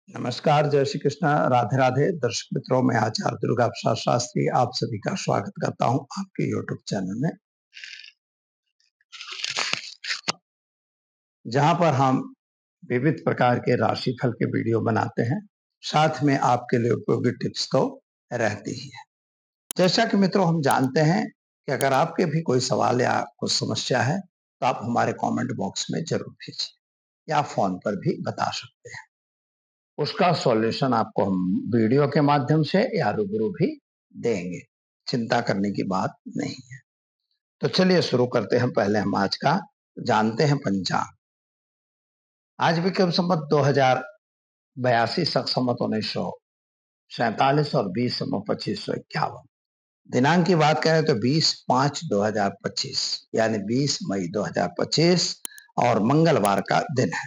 नमस्कार, जय श्री कृष्णा, राधे राधे। दर्शक मित्रों, मैं आचार्य दुर्गा प्रसाद शास्त्री आप सभी का स्वागत करता हूं आपके यूट्यूब चैनल में, जहां पर हम विविध प्रकार के राशिफल के वीडियो बनाते हैं। साथ में आपके लिए उपयोगी टिप्स तो रहती ही है। जैसा कि मित्रों हम जानते हैं कि अगर आपके भी कोई सवाल या कुछ समस्या है तो आप हमारे कमेंट बॉक्स में जरूर भेजिए या फोन पर भी बता सकते हैं। उसका सॉल्यूशन आपको हम वीडियो के माध्यम से या रूबरू भी देंगे। चिंता करने की बात नहीं है। तो चलिए शुरू करते हैं। पहले हम आज का जानते हैं पंचांग। आज विक्रम संवत 2082, शक संवत 1947 और 20 संवत 2551। दिनांक की बात करें तो 20/5/2025 यानी 20 मई 2025 और मंगलवार का दिन है।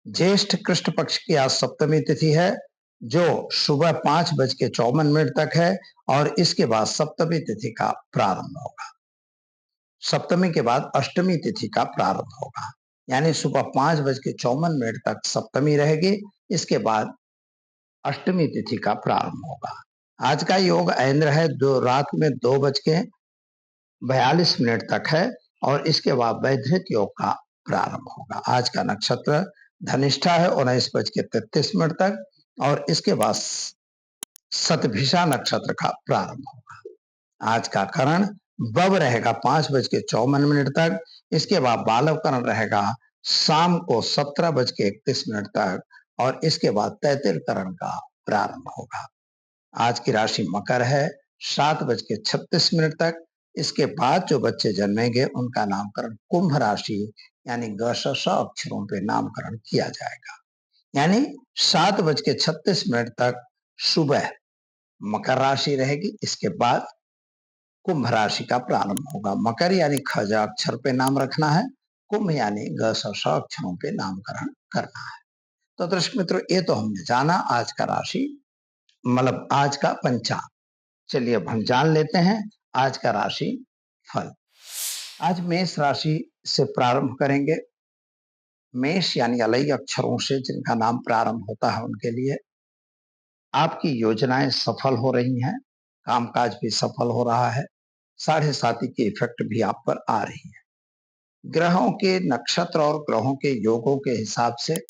ज्येष्ठ कृष्ण पक्ष की आज सप्तमी तिथि है, जो सुबह 5:54 तक है और इसके बाद सप्तमी तिथि का प्रारंभ होगा। सप्तमी के बाद अष्टमी तिथि का प्रारंभ होगा, यानी सुबह 5:54 तक सप्तमी रहेगी। इसके बाद अष्टमी तिथि का प्रारंभ होगा। आज का योग ऐन्द्र है, रात में 2:42 तक है और इसके बाद वैधृत योग का प्रारंभ होगा। आज का नक्षत्र धनिष्ठा है 19:33 तक और इसके बाद शतभिषा नक्षत्र का प्रारंभ होगा। आज का करण बब रहेगा 5:54 तक। इसके बाद बालव करण रहेगा शाम को 17:31 तक और इसके बाद तैतिल करण का प्रारंभ होगा। आज की राशि मकर है 7:36 तक। इसके बाद जो बच्चे जन्मेंगे उनका नामकरण कुंभ राशि यानी ग श श अक्षरों पे नामकरण किया जाएगा। यानी 7:36 तक सुबह मकर राशि रहेगी। इसके बाद कुंभ राशि का प्रारंभ होगा। मकर यानी खज अक्षर पे नाम रखना है, कुंभ यानी ग स श अक्षरों पे नामकरण करना है। तो दर्शक मित्रों, ये तो हमने जाना आज का राशि मतलब आज का पंचांग। चलिए अब हम जान लेते हैं आज का राशि फल। आज मेष राशि से प्रारंभ करेंगे। मेष यानी अलई अक्षरों से जिनका नाम प्रारंभ होता है उनके लिए आपकी योजनाएं सफल हो रही हैं, कामकाज भी सफल हो रहा है। साढ़े साती की इफेक्ट भी आप पर आ रही है। ग्रहों के नक्षत्र और ग्रहों के योगों के हिसाब से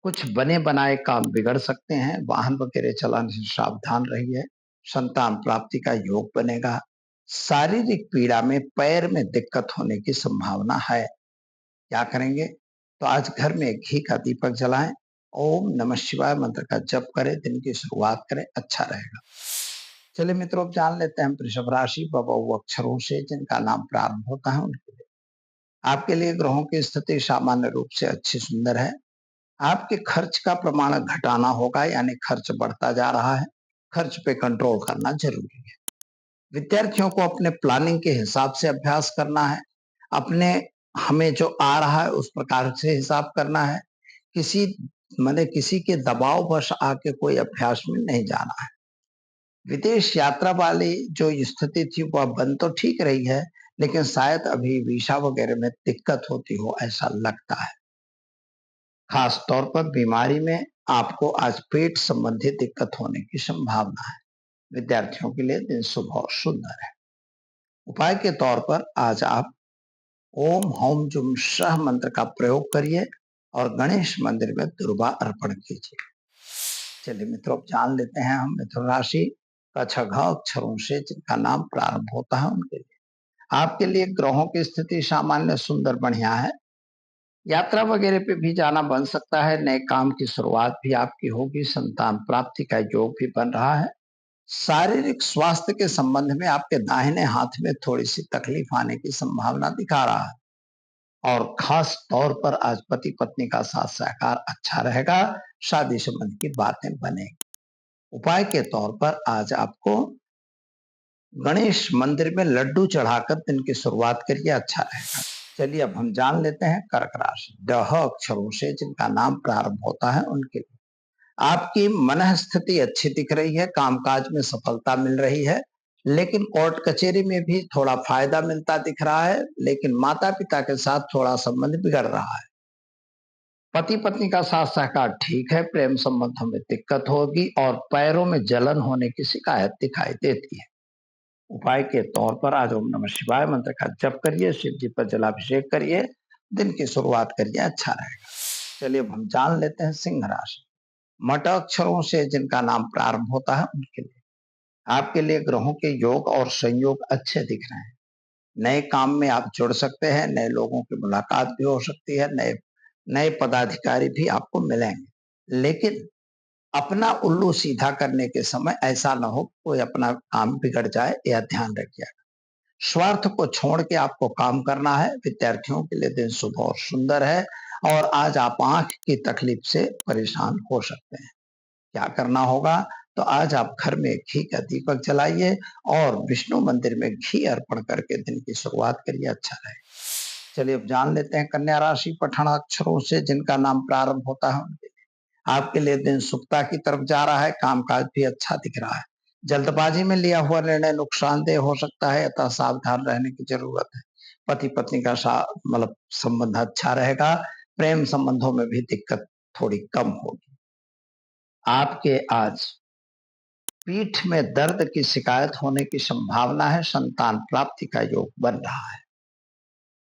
कुछ बने बनाए काम बिगड़ सकते हैं। वाहन वगैरह चलाने से सावधान रहिए। संतान प्राप्ति का योग बनेगा। शारीरिक पीड़ा में पैर में दिक्कत होने की संभावना है। क्या करेंगे? तो आज घर में घी का दीपक जलाएं, ओम नमः शिवाय मंत्र का जप करें, दिन की शुरुआत करें, अच्छा रहेगा। चलिए मित्रों, अब जान लेते हैं वृषभ राशि। बबऊ अक्षरों से जिनका नाम प्रारंभ होता है उनके लिए आपके लिए ग्रहों की स्थिति सामान्य रूप से अच्छी सुंदर है। आपके खर्च का प्रमाण घटाना होगा, यानी खर्च बढ़ता जा रहा है। खर्च पे कंट्रोल करना जरूरी है। विद्यार्थियों को अपने प्लानिंग के हिसाब से अभ्यास करना है। अपने हमें जो आ रहा है उस प्रकार से हिसाब करना है। किसी के दबाव वश आके कोई अभ्यास में नहीं जाना है। विदेश यात्रा वाली जो स्थिति थी वह बन तो ठीक रही है, लेकिन शायद अभी वीसा वगैरह में दिक्कत होती हो ऐसा लगता है। खास तौर पर बीमारी में आपको आज पेट संबंधी दिक्कत होने की संभावना है। विद्यार्थियों के लिए दिन शुभ और सुंदर है। उपाय के तौर पर आज आप ओम हौम जुम सह मंत्र का प्रयोग करिए और गणेश मंदिर में दुर्वा अर्पण कीजिए। चलिए मित्रों, जान लेते हैं हम मिथुन राशि का छह अक्षरों से जिनका नाम प्रारंभ होता है उनके लिए आपके लिए ग्रहों की स्थिति सामान्य सुंदर बढ़िया है। यात्रा वगैरह पे भी जाना बन सकता है। नए काम की शुरुआत भी आपकी होगी। संतान प्राप्ति का योग भी बन रहा है। शारीरिक स्वास्थ्य के संबंध में आपके दाहिने हाथ में थोड़ी सी तकलीफ आने की संभावना दिखा रहा है और खास तौर पर आज पति पत्नी का साथ सहकार अच्छा रहेगा। शादी संबंध की बातें बनेगी। उपाय के तौर पर आज आपको गणेश मंदिर में लड्डू चढ़ाकर दिन की शुरुआत करिए, अच्छा रहेगा। चलिए अब हम जान लेते हैं कर्क राशि। डह अक्षरों से जिनका नाम प्रारंभ होता है उनके लिए आपकी मन स्थिति अच्छी दिख रही है। कामकाज में सफलता मिल रही है, लेकिन कोर्ट कचहरी में भी थोड़ा फायदा मिलता दिख रहा है। लेकिन माता पिता के साथ थोड़ा संबंध बिगड़ रहा है। पति पत्नी का साथ सहकार ठीक है, प्रेम संबंधों में दिक्कत होगी और पैरों में जलन होने की शिकायत दिखाई देती है। उपाय के तौर पर आज ओम नमः शिवाय मंत्र का जप करिए, शिव जी पर जलाभिषेक करिए, दिन की शुरुआत करिए, अच्छा रहेगा। चलिए अब हम जान लेते हैं सिंह राशि। मट अक्षरों से जिनका नाम प्रारंभ होता है उनके लिए आपके लिए ग्रहों के योग और संयोग अच्छे दिख रहे हैं। नए काम में आप जुड़ सकते हैं, नए लोगों की मुलाकात भी हो सकती है, नए नए पदाधिकारी भी आपको मिलेंगे। लेकिन अपना उल्लू सीधा करने के समय ऐसा ना हो कोई अपना काम बिगड़ जाए, यह ध्यान रखिए। स्वार्थ को छोड़ के आपको काम करना है। विद्यार्थियों के लिए दिन शुभ और सुंदर है और आज आप आंख की तकलीफ से परेशान हो सकते हैं। क्या करना होगा? तो आज आप घर में घी का दीपक जलाइए और विष्णु मंदिर में घी अर्पण करके दिन की शुरुआत करिए, अच्छा रहे। चलिए अब जान लेते हैं कन्या राशि। पठन अक्षरों से जिनका नाम प्रारंभ होता है उनके लिए आपके लिए दिन सुखता की तरफ जा रहा है, कामकाज भी अच्छा दिख रहा है। जल्दबाजी में लिया हुआ निर्णय नुकसानदेह हो सकता है, अतः सावधान रहने की जरूरत है। पति पत्नी का मतलब संबंध अच्छा रहेगा, प्रेम संबंधों में भी दिक्कत थोड़ी कम होगी। आपके आज पीठ में दर्द की शिकायत होने की संभावना है, संतान प्राप्ति का योग बन रहा है।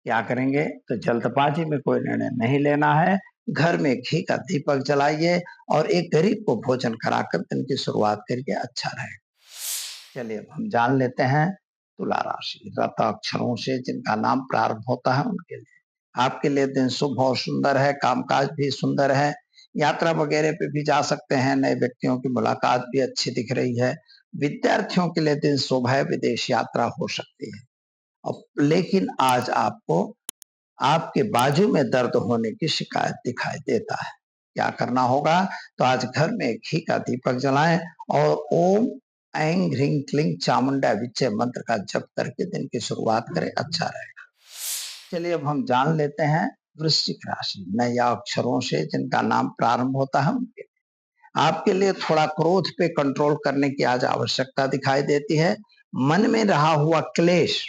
क्या करेंगे? तो जल्दबाजी में कोई निर्णय नहीं लेना है। घर में घी का दीपक जलाइए और एक गरीब को भोजन कराकर दिन की शुरुआत करिए, अच्छा रहेगा। चलिए अब हम जान लेते हैं तुला राशि। रत अक्षरों से जिनका नाम प्रारंभ होता है उनके लिए आपके लिए दिन शुभ और सुंदर है, कामकाज भी सुंदर है, यात्रा वगैरह पे भी जा सकते हैं, नए व्यक्तियों की मुलाकात भी अच्छी दिख रही है। विद्यार्थियों के लिए दिन शुभ है, विदेश यात्रा हो सकती है। अब लेकिन आज आपको आपके बाजू में दर्द होने की शिकायत दिखाई देता है। क्या करना होगा? तो आज घर में घी का दीपक जलाएं और ओम ऐं ह्रीं क्लीं चामुंडा विच्चे मंत्र का जप करके दिन की शुरुआत करें, अच्छा रहेगा। चलिए अब हम जान लेते हैं वृश्चिक राशि। नए अक्षरों से जिनका नाम प्रारंभ होता है उनके आपके लिए थोड़ा क्रोध पे कंट्रोल करने की आज आवश्यकता दिखाई देती है। मन में रहा हुआ क्लेश,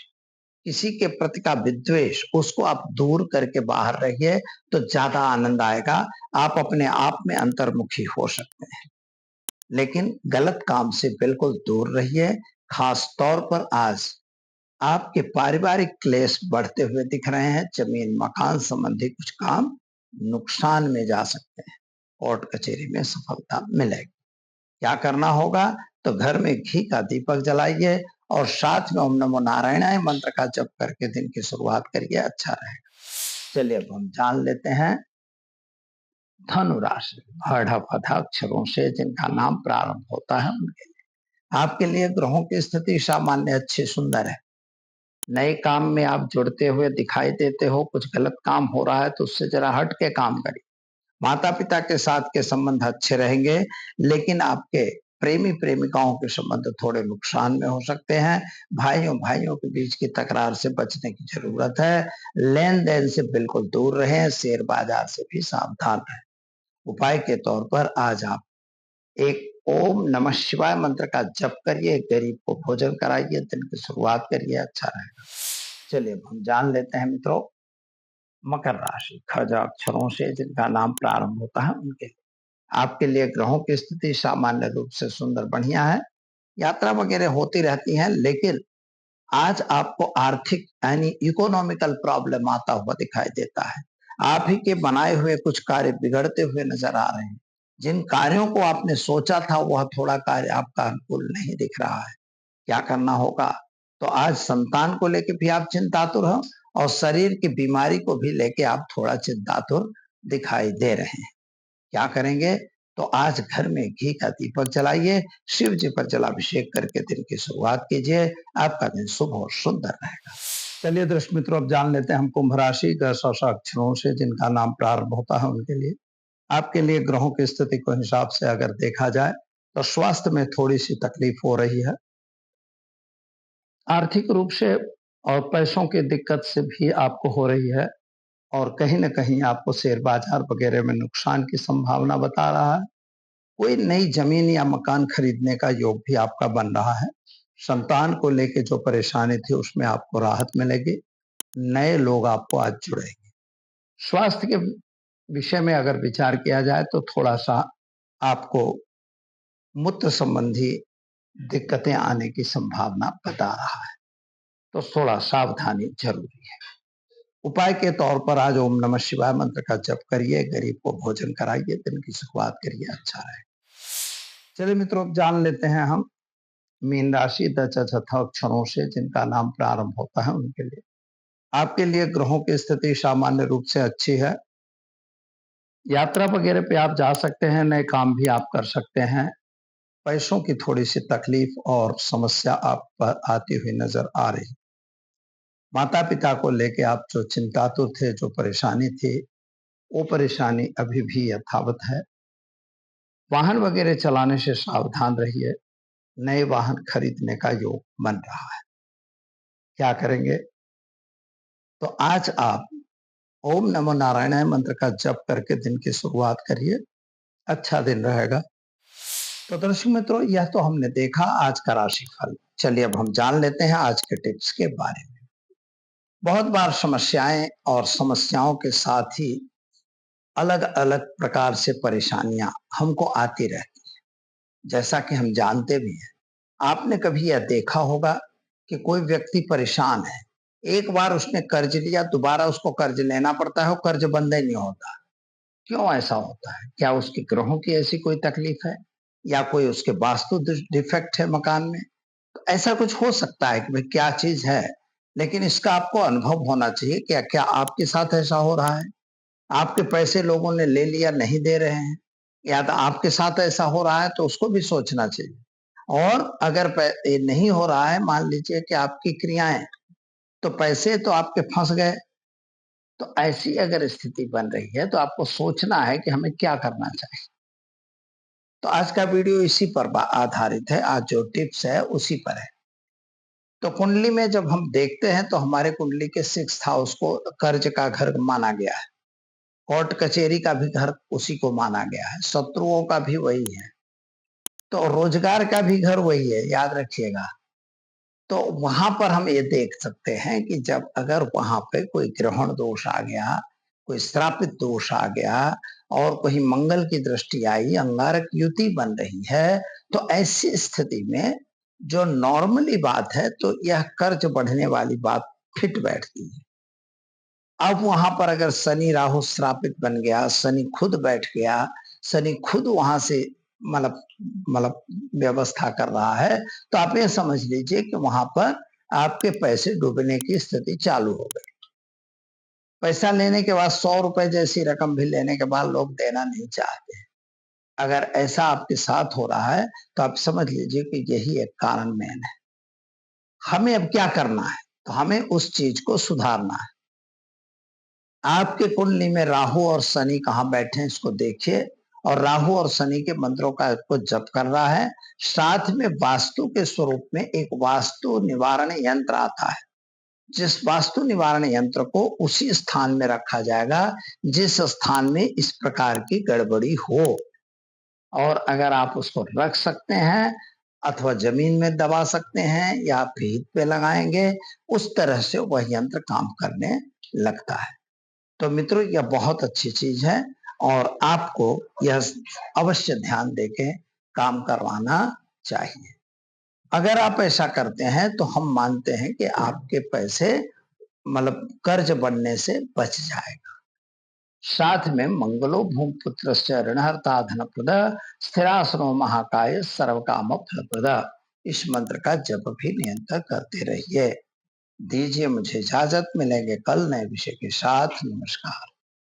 किसी के प्रति का विद्वेष, उसको आप दूर करके बाहर रहिए तो ज्यादा आनंद आएगा। आप अपने आप में अंतर्मुखी हो सकते हैं, लेकिन गलत काम से बिल्कुल दूर रहिए। खास तौर पर आज आपके पारिवारिक क्लेश बढ़ते हुए दिख रहे हैं। जमीन मकान संबंधी कुछ काम नुकसान में जा सकते हैं, कोर्ट कचहरी में सफलता मिलेगी। क्या करना होगा? तो घर में घी का दीपक जलाइए और साथ में ओम नमो नारायणाय मंत्र का जप करके दिन की शुरुआत करिए, अच्छा रहेगा। चलिए अब हम जान लेते हैं धनु राशि। अक्षरों से जिनका नाम प्रारंभ होता है उनके लिए आपके लिए ग्रहों की स्थिति सामान्य अच्छी सुंदर है। नए काम में आप जुड़ते हुए दिखाई देते हो, कुछ गलत काम हो रहा है तो उससे जरा हट के काम करिए। माता पिता के साथ के संबंध अच्छे रहेंगे, लेकिन आपके प्रेमी प्रेमिकाओं के संबंध थोड़े नुकसान में हो सकते हैं। भाइयों भाइयों के बीच की तकरार से बचने की जरूरत है। लेन देन से बिल्कुल दूर रहें, शेयर बाजार से भी सावधान रहें। उपाय के तौर पर आज आप एक ओम नमः शिवाय मंत्र का जप करिए, गरीब को भोजन कराइए, दिन की शुरुआत करिए, अच्छा रहेगा। चलिए अब हम जान लेते हैं मित्रों मकर राशि। खज अक्षरों से जिनका नाम प्रारंभ होता है उनके लिए आपके लिए ग्रहों की स्थिति सामान्य रूप से सुंदर बढ़िया है। यात्रा वगैरह होती रहती है, लेकिन आज आपको आर्थिक यानी इकोनॉमिकल प्रॉब्लम आता हुआ दिखाई देता है। आप ही के बनाए हुए कुछ कार्य बिगड़ते हुए नजर आ रहे हैं। जिन कार्यों को आपने सोचा था वह थोड़ा कार्य आपका अनुकूल नहीं दिख रहा है। क्या करना होगा? तो आज संतान को लेके भी आप चिंतातुर हो और शरीर की बीमारी को भी लेके आप थोड़ा चिंतातुर दिखाई दे रहे हैं। क्या करेंगे? तो आज घर में घी का दीपक जलाइए, शिव जी पर जलाभिषेक करके दिन की शुरुआत कीजिए, आपका दिन शुभ और सुंदर रहेगा। चलिए दर्शक मित्रों, अब जान लेते हैं हम कुंभ राशि। अक्षरों से जिनका नाम प्रारंभ होता है उनके लिए आपके लिए ग्रहों की स्थिति को हिसाब से अगर देखा जाए तो स्वास्थ्य में थोड़ी सी तकलीफ हो रही है। आर्थिक रूप से और पैसों की दिक्कत से भी आपको हो रही है और कहीं ना कहीं आपको शेयर बाजार वगैरह में नुकसान की संभावना बता रहा है। कोई नई जमीन या मकान खरीदने का योग भी आपका बन रहा है। संतान को लेके जो परेशानी थी उसमें आपको राहत मिलेगी। नए लोग आपको आज जुड़ेंगे। स्वास्थ्य के विषय में अगर विचार किया जाए तो थोड़ा सा आपको मूत्र संबंधी दिक्कतें आने की संभावना बता रहा है, तो थोड़ा सावधानी जरूरी है। उपाय के तौर पर आज ओम नमः शिवाय मंत्र का जप करिए, गरीब को भोजन कराइए, दिन की शुरुआत करिए, अच्छा रहे। चलिए मित्रों, अब जान लेते हैं हम मीन राशि 10 अक्षरों से जिनका नाम प्रारंभ होता है उनके लिए। आपके लिए ग्रहों की स्थिति सामान्य रूप से अच्छी है। यात्रा वगैरह पे आप जा सकते हैं, नए काम भी आप कर सकते हैं। पैसों की थोड़ी सी तकलीफ और समस्या आप पर आती हुई नजर आ रही। माता पिता को लेके आप जो चिंतातुर थे, जो परेशानी थी, वो परेशानी अभी भी यथावत है। वाहन वगैरह चलाने से सावधान रहिए। नए वाहन खरीदने का योग बन रहा है। क्या करेंगे? तो आज आप ओम नमो नारायणाय मंत्र का जप करके दिन की शुरुआत करिए, अच्छा दिन रहेगा। तो दर्शक मित्रों, यह तो हमने देखा आज का राशिफल। चलिए अब हम जान लेते हैं आज के टिप्स के बारे में। बहुत बार समस्याएं और समस्याओं के साथ ही अलग अलग प्रकार से परेशानियां हमको आती रहती हैं, जैसा कि हम जानते भी हैं। आपने कभी यह देखा होगा कि कोई व्यक्ति परेशान है, एक बार उसने कर्ज लिया, दोबारा उसको कर्ज लेना पड़ता है, वो कर्ज बंद ही नहीं होता। क्यों ऐसा होता है? क्या उसके ग्रहों की ऐसी कोई तकलीफ है, या कोई उसके वास्तु डिफेक्ट है मकान में? तो ऐसा कुछ हो सकता है कि भाई क्या चीज है, लेकिन इसका आपको अनुभव होना चाहिए। क्या क्या आपके साथ ऐसा हो रहा है? आपके पैसे लोगों ने ले लिया, नहीं दे रहे हैं, या तो आपके साथ ऐसा हो रहा है, तो उसको भी सोचना चाहिए। और अगर ये नहीं हो रहा है, मान लीजिए कि आपकी क्रियाएं, तो पैसे तो आपके फंस गए, तो ऐसी अगर स्थिति बन रही है तो आपको सोचना है कि हमें क्या करना चाहिए। तो आज का वीडियो इसी पर आधारित है, आज जो टिप्स है उसी पर है। तो कुंडली में जब हम देखते हैं तो हमारे कुंडली के 6th हाउस को कर्ज का घर माना गया है, कोर्ट कचहरी का भी घर उसी को माना गया है, शत्रुओं का भी वही है, तो रोजगार का भी घर वही है, याद रखिएगा। तो वहां पर हम ये देख सकते हैं कि जब अगर वहां पे कोई ग्रहण दोष आ गया, कोई श्रापित दोष आ गया, और कोई मंगल की दृष्टि आई, अंगारक युति बन रही है, तो ऐसी स्थिति में जो नॉर्मली बात है, तो यह कर्ज बढ़ने वाली बात फिट बैठती है। अब वहां पर अगर शनि राहु श्रापित बन गया, शनि खुद बैठ गया, शनि खुद वहां से मतलब मतलब व्यवस्था कर रहा है, तो आप ये समझ लीजिए कि वहां पर आपके पैसे डूबने की स्थिति चालू हो गई। पैसा लेने के बाद 100 रुपए जैसी रकम भी लेने के बाद लोग देना नहीं चाहते। अगर ऐसा आपके साथ हो रहा है तो आप समझ लीजिए कि यही एक कारण मेन है। हमें अब क्या करना है? तो हमें उस चीज को सुधारना है। आपके कुंडली में राहु और शनि कहाँ बैठे हैं इसको देखिए, और राहु और शनि के मंत्रों का आपको जप कर रहा है। साथ में वास्तु के स्वरूप में एक वास्तु निवारण यंत्र आता है, जिस वास्तु निवारण यंत्र को उसी स्थान में रखा जाएगा जिस स्थान में इस प्रकार की गड़बड़ी हो। और अगर आप उसको रख सकते हैं, अथवा जमीन में दबा सकते हैं, या भीत पे लगाएंगे, उस तरह से वह यंत्र काम करने लगता है। तो मित्रों, यह बहुत अच्छी चीज है और आपको यह अवश्य ध्यान देके काम करवाना चाहिए। अगर आप ऐसा करते हैं तो हम मानते हैं कि आपके पैसे मतलब कर्ज बनने से बच जाएगा। साथ में मंगलो भूमिपुत्र ऋणहर्ता धनप्रद स्थिरासनो महाकाय सर्वकाम फलप्रद, इस मंत्र का जप भी निरंतर करते रहिए। दीजिए मुझे इजाजत, मिलेंगे कल नए विषय के साथ। नमस्कार।